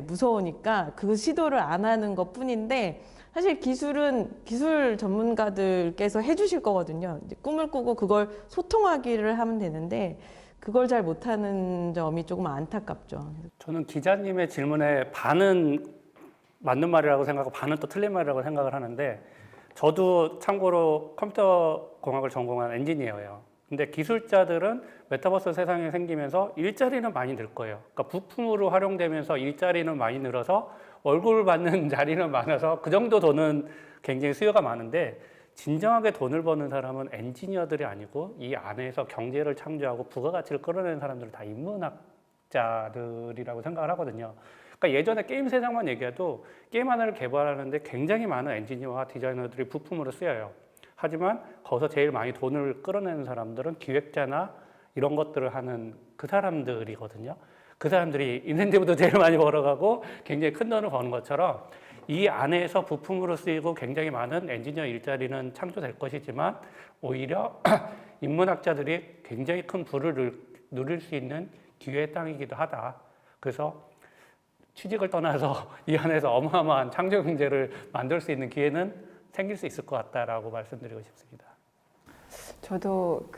무서우니까 그 시도를 안 하는 것 뿐인데 사실 기술은 기술 전문가들께서 해주실 거거든요. 이제 꿈을 꾸고 그걸 소통하기를 하면 되는데 그걸 잘 못하는 점이 조금 안타깝죠. 저는 기자님의 질문에 반은 맞는 말이라고 생각하고 반은 또 틀린 말이라고 생각을 하는데, 저도 참고로 컴퓨터 공학을 전공한 엔지니어예요. 근데 기술자들은 메타버스 세상이 생기면서 일자리는 많이 늘 거예요. 그러니까 부품으로 활용되면서 일자리는 많이 늘어서 월급을 받는 자리는 많아서 그 정도 돈은 굉장히 수요가 많은데, 진정하게 돈을 버는 사람은 엔지니어들이 아니고 이 안에서 경제를 창조하고 부가가치를 끌어내는 사람들은 다 인문학자들이라고 생각을 하거든요. 그러니까 예전에 게임 세상만 얘기해도 게임 하나를 개발하는데 굉장히 많은 엔지니어와 디자이너들이 부품으로 쓰여요. 하지만 거기서 제일 많이 돈을 끌어내는 사람들은 기획자나 이런 것들을 하는 그 사람들이거든요. 그 사람들이 인센티브도 제일 많이 벌어가고 굉장히 큰 돈을 버는 것처럼 이 안에서 부품으로 쓰이고 굉장히 많은 엔지니어 일자리는 창조될 것이지만 오히려 인문학자들이 굉장히 큰 부를 누릴 수 있는 기회의 땅이기도 하다. 그래서 취직을 떠나서 이 안에서 어마어마한 창조 경제를 만들 수 있는 기회는 생길 수 있을 것 같다라고 말씀드리고 싶습니다. 저도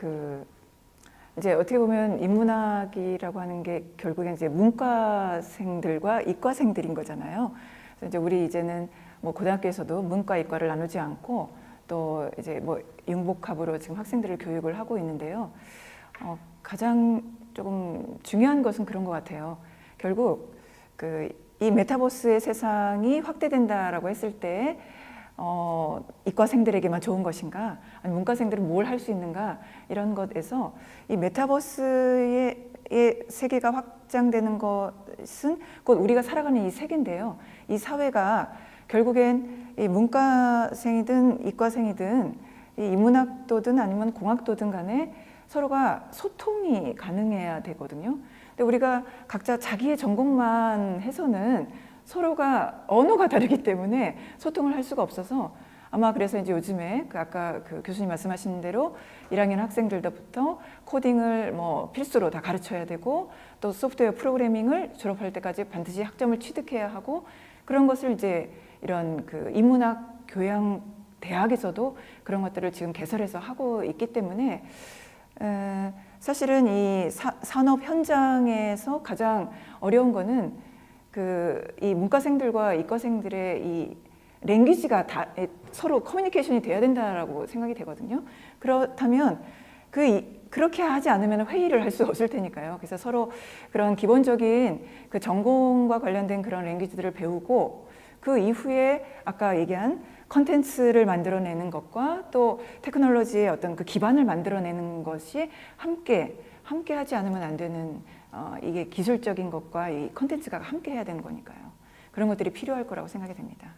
이제 어떻게 보면 인문학이라고 하는 게 결국엔 이제 문과생들과 이과생들인 거잖아요. 그래서 이제 우리 이제는 뭐 고등학교에서도 문과, 이과를 나누지 않고 또 이제 뭐 융복합으로 지금 학생들을 교육을 하고 있는데요. 가장 조금 중요한 것은 그런 것 같아요. 결국 이 메타버스의 세상이 확대된다라고 했을 때 이과생들에게만 좋은 것인가, 아니 문과생들은 뭘 할 수 있는가, 이런 것에서 이 메타버스의 세계가 확장되는 것은 곧 우리가 살아가는 이 세계인데요. 이 사회가 결국엔 이 문과생이든 이과생이든 이 인문학도든 아니면 공학도든 간에 서로가 소통이 가능해야 되거든요. 근데 우리가 각자 자기의 전공만 해서는 서로가 언어가 다르기 때문에 소통을 할 수가 없어서, 아마 그래서 이제 요즘에 아까 교수님 말씀하신 대로 1학년 학생들부터 코딩을 뭐 필수로 다 가르쳐야 되고, 또 소프트웨어 프로그래밍을 졸업할 때까지 반드시 학점을 취득해야 하고, 그런 것을 이제 이런 인문학 교양 대학에서도 그런 것들을 지금 개설해서 하고 있기 때문에 사실은 이 산업 현장에서 가장 어려운 거는 이 문과생들과 이과생들의 이 랭귀지가 다 서로 커뮤니케이션이 돼야 된다라고 생각이 되거든요. 그렇다면 그렇게 하지 않으면 회의를 할 수 없을 테니까요. 그래서 서로 그런 기본적인 그 전공과 관련된 그런 랭귀지들을 배우고, 그 이후에 아까 얘기한 컨텐츠를 만들어내는 것과 또 테크놀로지의 어떤 그 기반을 만들어내는 것이 함께 하지 않으면 안 되는, 이게 기술적인 것과 이 컨텐츠가 함께 해야 되는 거니까요. 그런 것들이 필요할 거라고 생각이 됩니다.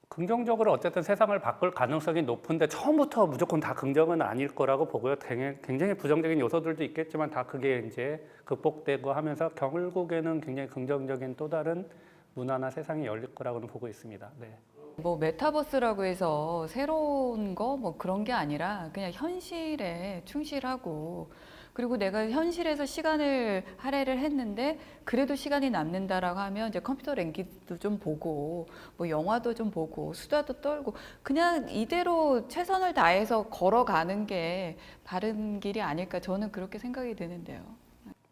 긍정적으로 어쨌든 세상을 바꿀 가능성이 높은데 처음부터 무조건 다 긍정은 아닐 거라고 보고요. 굉장히 부정적인 요소들도 있겠지만 다 그게 이제 극복되고 하면서 결국에는 굉장히 긍정적인 또 다른 문화나 세상이 열릴 거라고는 보고 있습니다. 네. 뭐 메타버스라고 해서 새로운 거 뭐 그런 게 아니라 그냥 현실에 충실하고, 그리고 내가 현실에서 시간을 할애를 했는데 그래도 시간이 남는다라고 하면 이제 컴퓨터 랭귀지도 좀 보고 뭐 영화도 좀 보고 수다도 떨고 그냥 이대로 최선을 다해서 걸어가는 게 바른 길이 아닐까, 저는 그렇게 생각이 드는데요.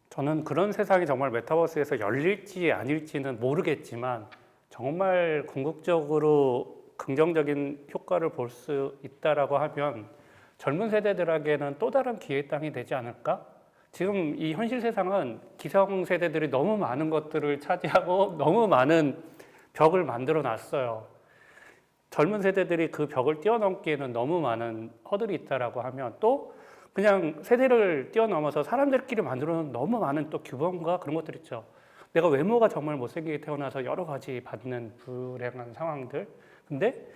저는 그런 세상이 정말 메타버스에서 열릴지 아닐지는 모르겠지만 정말 궁극적으로 긍정적인 효과를 볼 수 있다라고 하면 젊은 세대들에게는 또 다른 기회의 땅이 되지 않을까? 지금 이 현실 세상은 기성 세대들이 너무 많은 것들을 차지하고 너무 많은 벽을 만들어 놨어요. 젊은 세대들이 그 벽을 뛰어넘기에는 너무 많은 허들이 있다라고 하면, 또 그냥 세대를 뛰어넘어서 사람들끼리 만들어 놓은 너무 많은 또 규범과 그런 것들 있죠. 내가 외모가 정말 못생기게 태어나서 여러 가지 받는 불행한 상황들. 근데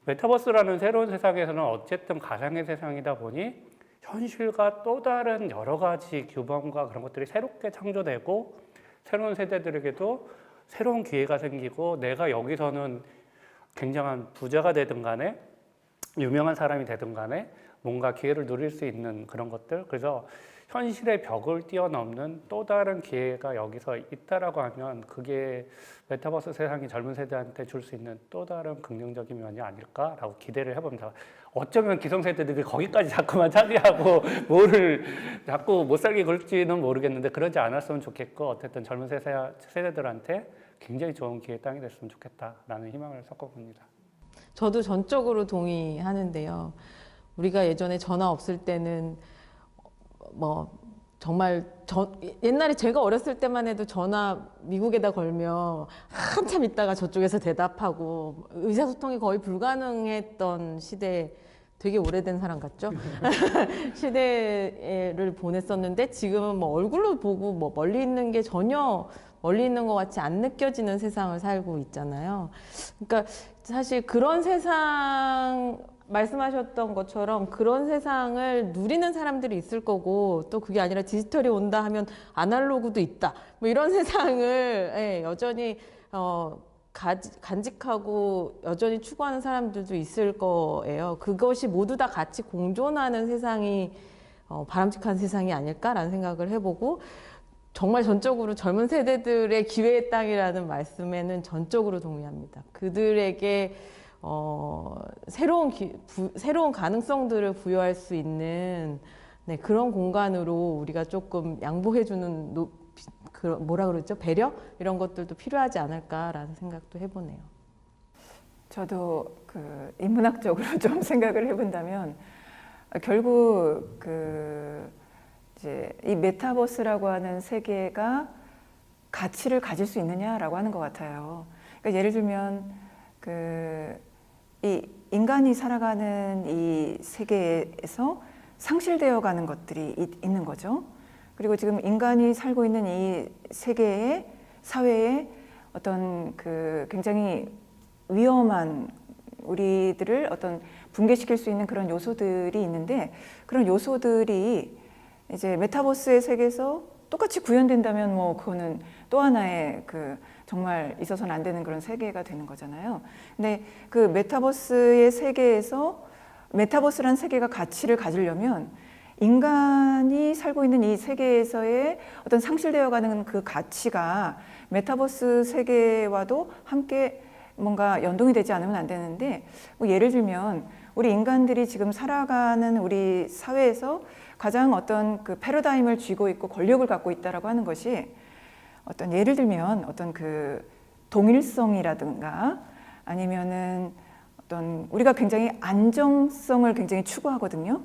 메타버스라는 새로운 세상에서는 어쨌든 가상의 세상이다 보니 현실과 또 다른 여러 가지 규범과 그런 것들이 새롭게 창조되고, 새로운 세대들에게도 새로운 기회가 생기고, 내가 여기서는 굉장한 부자가 되든 간에 유명한 사람이 되든 간에 뭔가 기회를 누릴 수 있는 그런 것들. 그래서 현실의 벽을 뛰어넘는 또 다른 기회가 여기서 있다라고 하면 그게 메타버스 세상이 젊은 세대한테 줄 수 있는 또 다른 긍정적인 면이 아닐까라고 기대를 해봅니다. 어쩌면 기성세대들이 거기까지 자꾸만 차지하고 뭐를 자꾸 못 살게 굴지는 모르겠는데 그러지 않았으면 좋겠고 어쨌든 젊은 세대들한테 굉장히 좋은 기회의 땅이 됐으면 좋겠다라는 희망을 섞어봅니다. 저도 전적으로 동의하는데요. 우리가 예전에 전화 없을 때는 뭐 정말 옛날에 제가 어렸을 때만 해도 전화 미국에다 걸면 한참 있다가 저쪽에서 대답하고 의사소통이 거의 불가능했던 시대, 되게 오래된 사람 같죠? 시대를 보냈었는데 지금은 뭐 얼굴로 보고 뭐 멀리 있는 게 전혀 멀리 있는 것 같이 안 느껴지는 세상을 살고 있잖아요. 그러니까 사실 그런 세상, 말씀하셨던 것처럼 그런 세상을 누리는 사람들이 있을 거고, 또 그게 아니라 디지털이 온다 하면 아날로그도 있다, 뭐 이런 세상을 여전히 간직하고 여전히 추구하는 사람들도 있을 거예요. 그것이 모두 다 같이 공존하는 세상이 바람직한 세상이 아닐까라는 생각을 해보고, 정말 전적으로 젊은 세대들의 기회의 땅이라는 말씀에는 전적으로 동의합니다. 그들에게 새로운 가능성들을 부여할 수 있는 그런 공간으로 우리가 조금 양보해주는 뭐라 그러죠? 배려? 이런 것들도 필요하지 않을까라는 생각도 해보네요. 저도 그 인문학적으로 좀 생각을 해본다면 결국 이제 이 메타버스라고 하는 세계가 가치를 가질 수 있느냐라고 하는 것 같아요. 그러니까 예를 들면 이 인간이 살아가는 이 세계에서 상실되어 가는 것들이 있는 거죠. 그리고 지금 인간이 살고 있는 이 세계에, 사회에 어떤 굉장히 위험한, 우리들을 어떤 붕괴시킬 수 있는 그런 요소들이 있는데, 그런 요소들이 이제 메타버스의 세계에서 똑같이 구현된다면 뭐 그거는 또 하나의 정말 있어서는 안 되는 그런 세계가 되는 거잖아요. 근데 그 메타버스의 세계에서 메타버스란 세계가 가치를 가지려면 인간이 살고 있는 이 세계에서의 어떤 상실되어가는 그 가치가 메타버스 세계와도 함께 뭔가 연동이 되지 않으면 안 되는데, 뭐 예를 들면 우리 인간들이 지금 살아가는 우리 사회에서 가장 어떤 패러다임을 쥐고 있고 권력을 갖고 있다라고 하는 것이 어떤, 예를 들면 어떤 동일성이라든가 아니면은 어떤 우리가 굉장히 안정성을 굉장히 추구하거든요.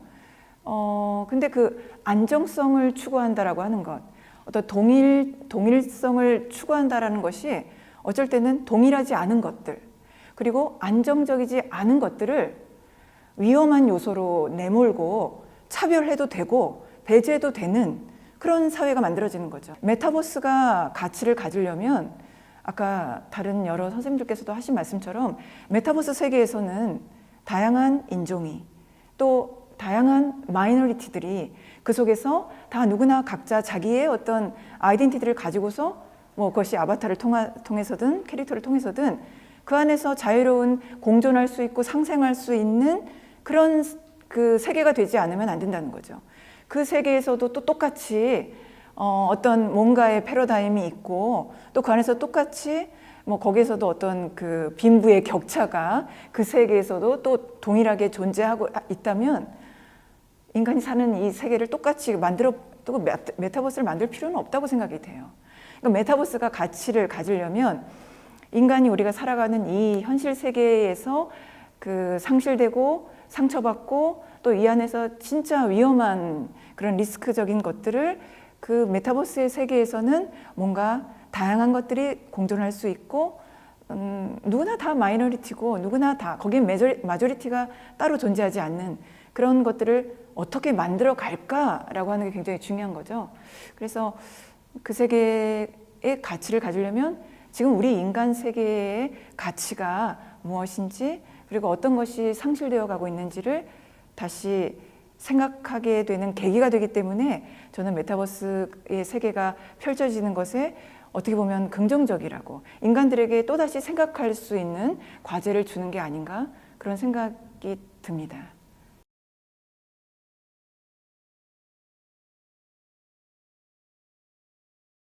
근데 그 안정성을 추구한다라고 하는 것, 어떤 동일성을 추구한다라는 것이 어쩔 때는 동일하지 않은 것들, 그리고 안정적이지 않은 것들을 위험한 요소로 내몰고 차별해도 되고 배제해도 되는 그런 사회가 만들어지는 거죠. 메타버스가 가치를 가지려면 아까 다른 여러 선생님들께서도 하신 말씀처럼 메타버스 세계에서는 다양한 인종이, 또 다양한 마이너리티들이 그 속에서 다 누구나 각자 자기의 어떤 아이덴티티를 가지고서 뭐 그것이 아바타를 통해서든 캐릭터를 통해서든 그 안에서 자유로운 공존할 수 있고 상생할 수 있는 그런 그 세계가 되지 않으면 안 된다는 거죠. 그 세계에서도 또 똑같이 어떤 뭔가의 패러다임이 있고, 또 그 안에서 똑같이 뭐 거기에서도 어떤 빈부의 격차가 그 세계에서도 또 동일하게 존재하고 있다면 인간이 사는 이 세계를 똑같이 또 메타버스를 만들 필요는 없다고 생각이 돼요. 그러니까 메타버스가 가치를 가지려면 인간이 우리가 살아가는 이 현실 세계에서 상실되고 상처받고 또 이 안에서 진짜 위험한 그런 리스크적인 것들을 그 메타버스의 세계에서는 뭔가 다양한 것들이 공존할 수 있고, 누구나 다 마이너리티고 누구나 다 거기에 마조리티가 따로 존재하지 않는 그런 것들을 어떻게 만들어 갈까라고 하는 게 굉장히 중요한 거죠. 그래서 그 세계의 가치를 가지려면 지금 우리 인간 세계의 가치가 무엇인지, 그리고 어떤 것이 상실되어 가고 있는지를 다시 생각하게 되는 계기가 되기 때문에 저는 메타버스의 세계가 펼쳐지는 것에 어떻게 보면 긍정적이라고, 인간들에게 또다시 생각할 수 있는 과제를 주는 게 아닌가, 그런 생각이 듭니다.